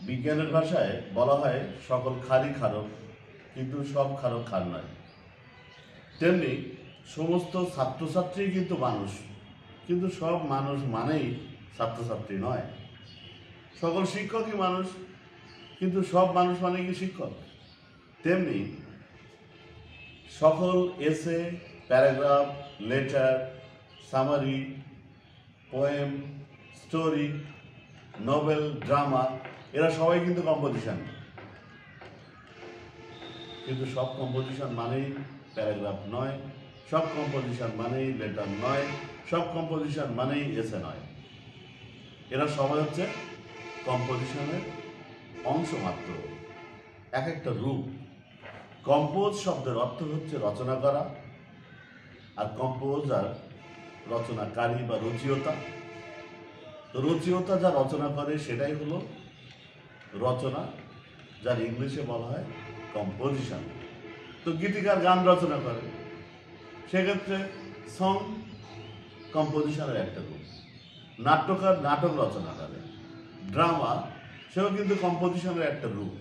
বিজ্ঞানের ভাষায় বলা হয় সকল ক্ষারই ক্ষারক, কিন্তু সব ক্ষারক ক্ষার নয়। তেমনি সমস্ত ছাত্রছাত্রী কিন্তু মানুষ, কিন্তু সব মানুষ মানেই ছাত্রছাত্রী নয়। সকল শিক্ষকই মানুষ, কিন্তু সব মানুষ মানে কি শিক্ষক। তেমনি সকল এসে, paragraph, letter, summary, poem, story, Nobel, drama, এরা সবাই কিন্তু কম্পোজিশন, কিন্তু সব কম্পোজিশন মানেই প্যারাগ্রাফ নয়, সব কম্পোজিশন মানেই লেটার নয়, সব কম্পোজিশন মানেই এসে নয়। এরা সবাই হচ্ছে কম্পোজিশনের অংশ মাত্র, এক একটা রূপ। কম্পোজ শব্দের অর্থ হচ্ছে রচনা করা, আর কম্পোজার রচনাকারী বা রচয়িতা। তো রচয়িতা যা রচনা করে সেটাই হলো রচনা, যার ইংলিশে বলা হয় কম্পোজিশন। তো গীতিকার গান রচনা করে, সেক্ষেত্রে সং কম্পোজিশনের একটা রূপ। নাট্যকার নাটক রচনা করে, ড্রামা সেও কিন্তু কম্পোজিশনের একটা রূপ।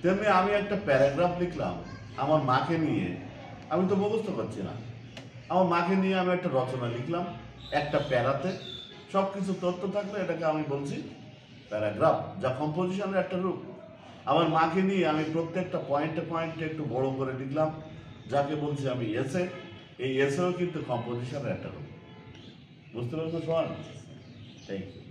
তেমনি আমি একটা প্যারাগ্রাফ লিখলাম আমার মাকে নিয়ে, আমি তো মুখস্থ করছি না, আমার মাকে নিয়ে আমি একটা রচনা লিখলাম একটা প্যারাতে, সব কিছু তথ্য থাকলে এটাকে আমি বলছি প্যারাগ্রাফ, যা কম্পোজিশনের একটা রূপ। আমার মাকে নিয়ে আমি প্রত্যেকটা পয়েন্টে পয়েন্টে একটু বড় করে লিখলাম, যাকে বলছি আমি এসে। এই এসেও কিন্তু কম্পোজিশনের একটা রূপ। বুঝতে পারছো সবাই? Thank you.